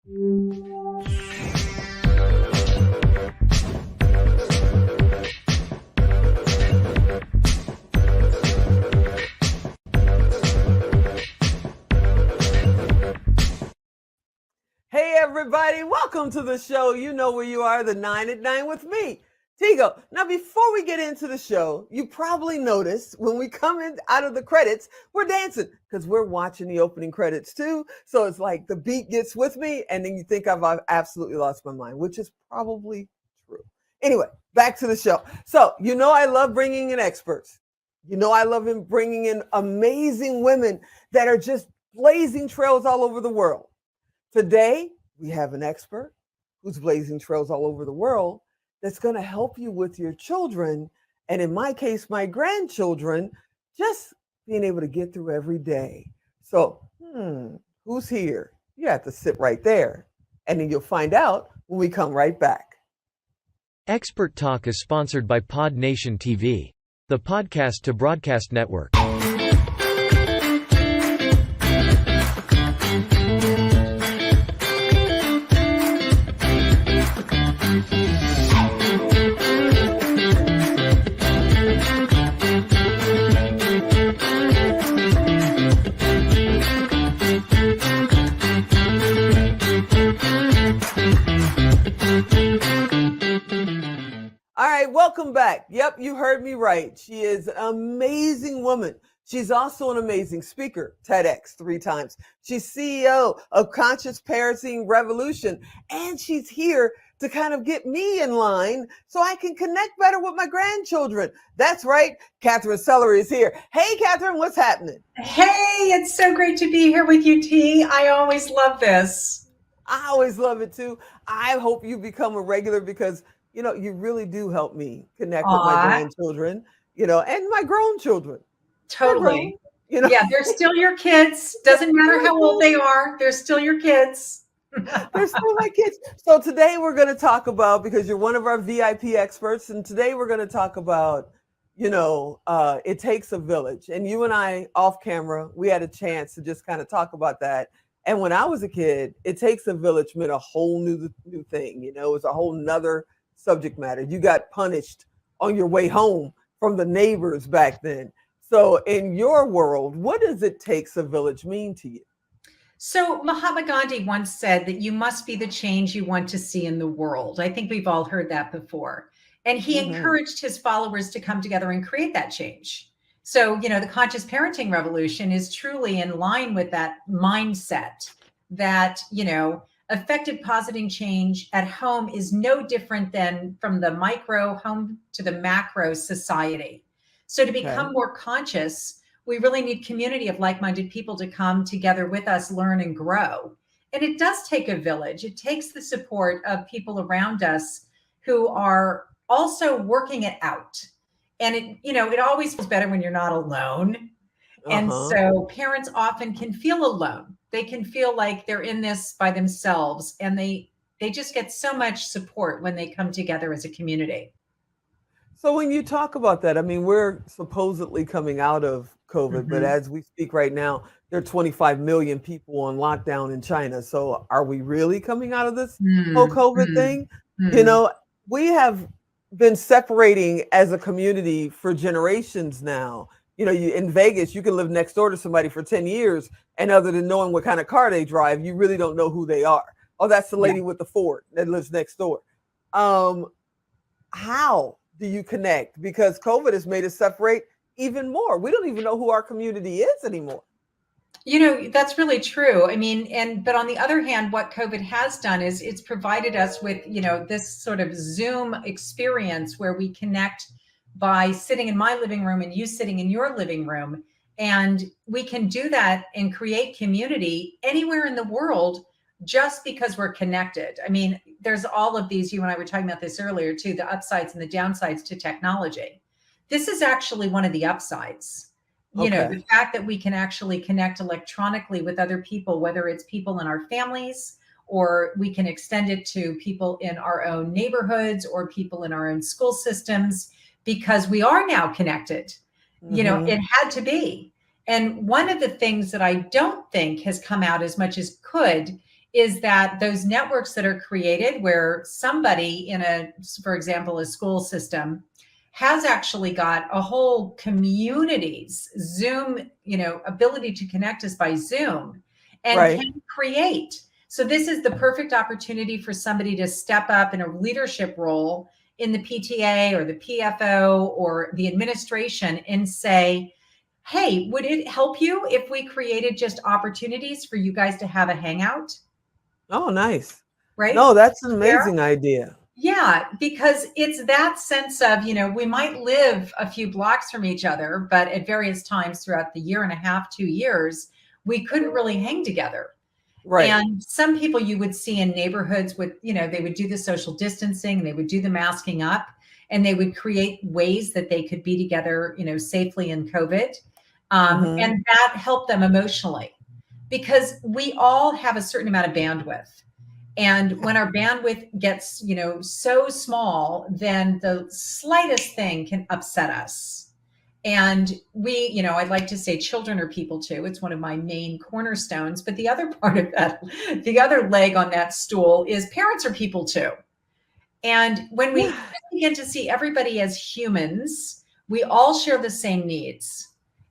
Hey everybody, welcome to the show. You know where you are, the 9 at 9 with me, Tigo. Now before we get into the show, you probably noticed when we come in out of the credits, we're dancing because we're watching the opening credits too. So it's like the beat gets with me and then you think I've absolutely lost my mind, which is probably true. Anyway, back to the show. So you know I love bringing in experts. You know I love bringing in amazing women that are just blazing trails all over the world. Today, we have an expert who's blazing trails all over the world that's going to help you with your children. And in my case, my grandchildren, just being able to get through every day. So, who's here? You have to sit right there. And then you'll find out when we come right back. Expert Talk is sponsored by Pod Nation TV, the podcast to broadcast network. All right, welcome back. Yep, you heard me right. She is an amazing woman. She's also an amazing speaker, TEDx 3 times. She's CEO of Conscious Parenting Revolution, and she's here to kind of get me in line so I can connect better with my grandchildren. That's right, Katherine Sellery is here. Hey, Katherine, what's happening? Hey, it's so great to be here with you, T. I always love this. I always love it too. I hope you become a regular because you know, you really do help me connect with my grandchildren, you know, and my grown children. Totally. You know? Yeah, they're still your kids. Doesn't matter how old they are. They're still your kids. They're still my kids. So today we're going to talk about, because you're one of our VIP experts, and today we're going to talk about, you know, it takes a village. And you and I, off camera, we had a chance to just kind of talk about that. And when I was a kid, it takes a village meant a whole new thing. You know, it was a whole nother subject matter. You got punished on your way home from the neighbors back then. So in your world, what does it takes a village mean to you? So Mahatma Gandhi once said that you must be the change you want to see in the world. I think we've all heard that before. And he encouraged his followers to come together and create that change. So, you know, the conscious parenting revolution is truly in line with that mindset that, you know, effective positive change at home is no different than from the micro home to the macro society. So to become more conscious, we really need community of like-minded people to come together with us, learn and grow. And it does take a village. It takes the support of people around us who are also working it out. And it, you know, it always feels better when you're not alone. And so parents often can feel alone. They can feel like they're in this by themselves, and they just get so much support when they come together as a community. So when you talk about that, I mean, we're supposedly coming out of COVID, but as we speak right now, there are 25 million people on lockdown in China. So are we really coming out of this whole COVID thing? You know, we have been separating as a community for generations now. You know, in Vegas, you can live next door to somebody for 10 years, and other than knowing what kind of car they drive, you really don't know who they are. Oh, that's the lady with the Ford that lives next door. How do you connect? Because COVID has made us separate even more. We don't even know who our community is anymore. You know, that's really true. I mean, but on the other hand, what COVID has done is it's provided us with, you know, this sort of Zoom experience where we connect by sitting in my living room and you sitting in your living room. And we can do that and create community anywhere in the world just because we're connected. I mean, there's all of these, you and I were talking about this earlier too, the upsides and the downsides to technology. This is actually one of the upsides. You know, the fact that we can actually connect electronically with other people, whether it's people in our families, or we can extend it to people in our own neighborhoods or people in our own school systems, because we are now connected. You know, it had to be. And one of the things that I don't think has come out as much as could is that those networks that are created where somebody in a, for example, a school system has actually got a whole community's Zoom, ability to connect us by Zoom and Right. can create. So this is the perfect opportunity for somebody to step up in a leadership role in the PTA or the PFO or the administration and say, hey, would it help you if we created just opportunities for you guys to have a hangout? Oh, nice. Right? No, that's an Share. amazing idea. Yeah, because it's that sense of, we might live a few blocks from each other, but at various times throughout the year and a half, 2 years, we couldn't really hang together. Right. And some people you would see in neighborhoods with, they would do the social distancing, they would do the masking up, and they would create ways that they could be together, safely in COVID. Hmm. And that helped them emotionally because we all have a certain amount of bandwidth. And when our bandwidth gets, so small, then the slightest thing can upset us. And we, I'd like to say children are people too. It's one of my main cornerstones. But the other part of that, the other leg on that stool is parents are people too. And when we begin to see everybody as humans, we all share the same needs.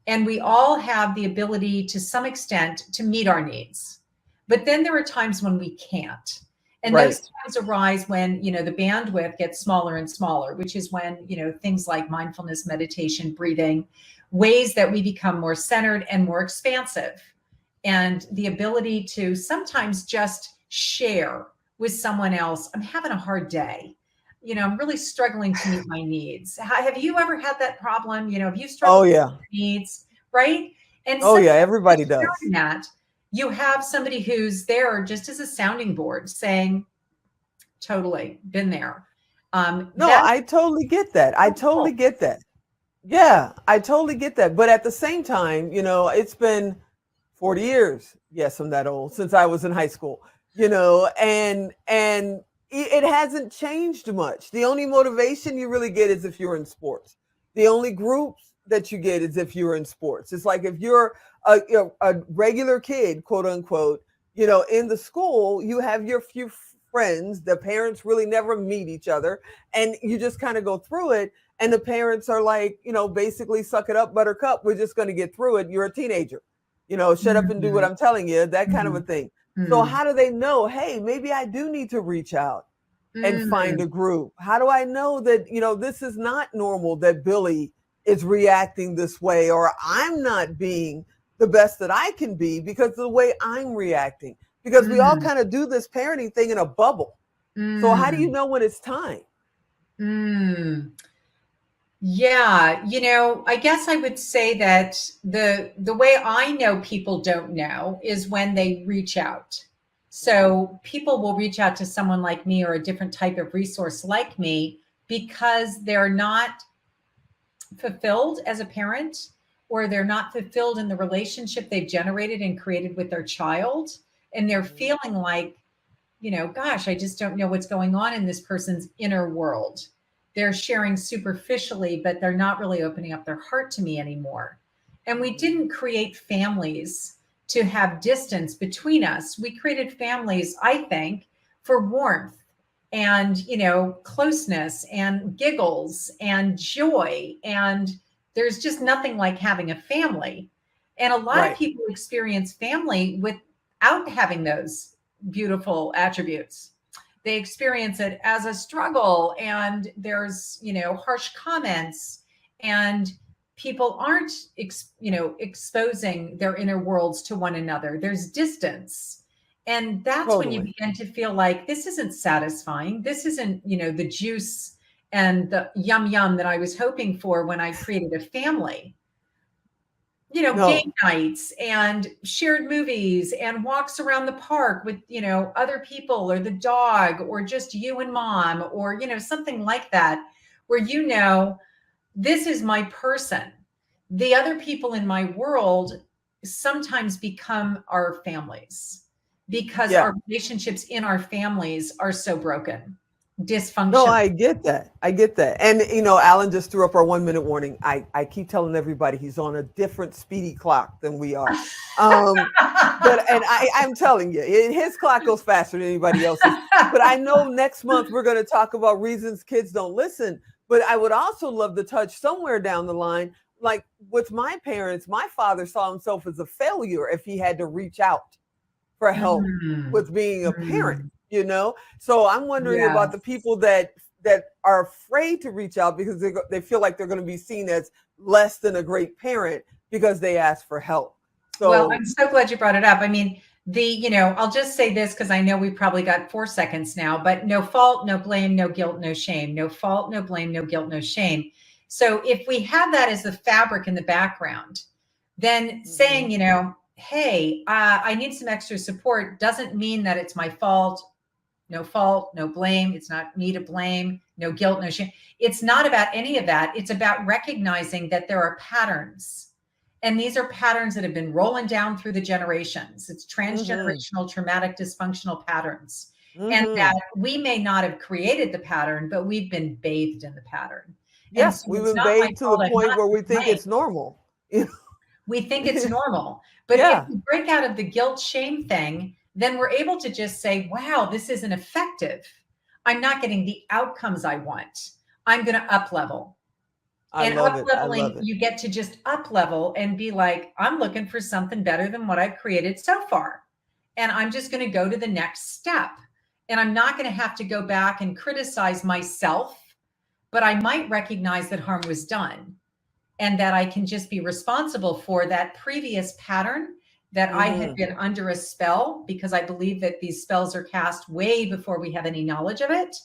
And we all have the ability to some extent to meet our needs. But then there are times when we can't. And Right. those times arise when, the bandwidth gets smaller and smaller, which is when, things like mindfulness, meditation, breathing, ways that we become more centered and more expansive. And the ability to sometimes just share with someone else, I'm having a hard day. I'm really struggling to meet my needs. Have you ever had that problem? Have you Oh, struggled with yeah. needs, right? And Oh, yeah. sometimes Everybody just does. sharing that, you have somebody who's there just as a sounding board saying, totally been there. No, That's I totally get that. I totally helpful. get that. Yeah, I totally get that. But at the same time, it's been 40 years. Yes, I'm that old since I was in high school, and it hasn't changed much. The only motivation you really get is if you're in sports. The only groups that you get is if you're in sports. It's like if you're a regular kid, quote unquote, in the school, you have your few friends. The parents really never meet each other, and you just kind of go through it. And the parents are like, basically, suck it up, buttercup. We're just going to get through it. You're a teenager, shut up and do what Mhm, I'm telling you, that kind of a mhm, thing. So, mm, how do they know, hey, maybe I do need to reach out and find mm, a group? How do I know that, this is not normal, that Billy is reacting this way, or I'm not being the best that I can be because of the way I'm reacting? Because we all mm, kind of do this parenting thing in a bubble. So, how do you mm, know when it's time? mm. Yeah, I guess I would say that the way I know people don't know is when they reach out. So people will reach out to someone like me or a different type of resource like me because they're not fulfilled as a parent or they're not fulfilled in the relationship they've generated and created with their child and they're Mhm. feeling like, gosh, I just don't know what's going on in this person's inner world. They're sharing superficially, but they're not really opening up their heart to me anymore. And we Mhm. didn't create families to have distance between us. We created families, I think, for warmth and, closeness and giggles and joy. And there's just nothing like having a family. And a lot of Right. people experience family without having those beautiful attributes. They experience it as a struggle and there's, harsh comments and people aren't, exposing their inner worlds to one another. There's distance. And that's when you Totally. begin to feel like this isn't satisfying. This isn't, the juice and the yum yum that I was hoping for when I created a family. Game No. nights and shared movies and walks around the park with, other people or the dog or just you and mom or, something like that, where, this is my person. The other people in my world sometimes become our families because Yeah. our relationships in our families are so broken. dysfunction. No, I get that. I get that. And, Alan just threw up our 1 minute warning. I keep telling everybody he's on a different speedy clock than we are. I'm telling you, his clock goes faster than anybody else's. But I know next month we're going to talk about reasons kids don't listen. But I would also love to touch somewhere down the line, like with my parents, my father saw himself as a failure if he had to reach out for help with being a parent, So I'm wondering about the people that are afraid to reach out because they feel like they're going to be seen as less than a great parent because they ask for help. So, well, I'm so glad you brought it up. I mean, I'll just say this because I know we probably got 4 seconds now, but no fault, no blame, no guilt, no shame. No fault, no blame, no guilt, no shame. So if we have that as the fabric in the background, then saying, hey, I need some extra support doesn't mean that it's my fault, no blame. It's not me to blame, no guilt, no shame. It's not about any of that. It's about recognizing that there are patterns. And these are patterns that have been rolling down through the generations. It's transgenerational, traumatic, dysfunctional patterns. And that we may not have created the pattern, but we've been bathed in the pattern. Yes, we've been bathed to the point where we think it's normal. We think it's normal. But if we break out of the guilt shame thing, then we're able to just say, wow, this isn't effective. I'm not getting the outcomes I want. I'm going to up level. Up-leveling, you get to just up level and be like, I'm looking for something better than what I've created so far. And I'm just going to go to the next step. And I'm not going to have to go back and criticize myself, but I might recognize that harm was done and that I can just be responsible for that previous pattern that I had been under a spell, because I believe that these spells are cast way before we have any knowledge of it,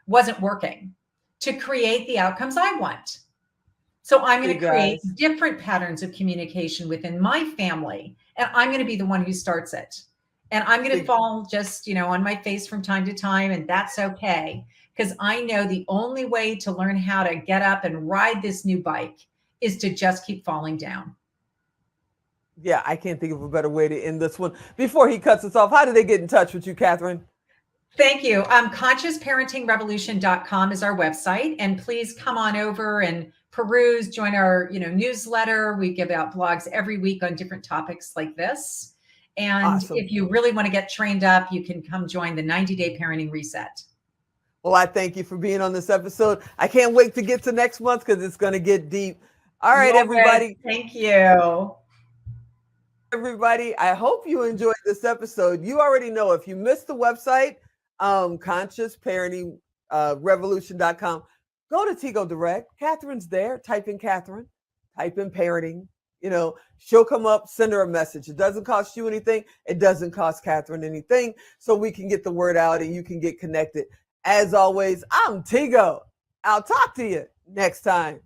wasn't working to create the outcomes I want. So I'm going to create different patterns of communication within my family, and I'm going to be the one who starts it. And I'm going to fall just, on my face from time to time, and that's okay. Because I know the only way to learn how to get up and ride this new bike is to just keep falling down. Yeah, I can't think of a better way to end this one. Before he cuts us off, how do they get in touch with you, Katherine? Thank you. ConsciousParentingRevolution.com is our website. And please come on over and peruse, join our newsletter. We give out blogs every week on different topics like this. And if you really want to get trained up, you can come join the 90-day parenting reset. Well, I thank you for being on this episode. I can't wait to get to next month because it's going to get deep. All right, everybody. Thank you. Everybody, I hope you enjoyed this episode. You already know if you missed the website, ConsciousParentingRevolution.com, go to Tigo Direct. Katherine's there. Type in Katherine, type in parenting. She'll come up, send her a message. It doesn't cost you anything. It doesn't cost Katherine anything. So we can get the word out and you can get connected. As always, I'm Tigo. I'll talk to you next time.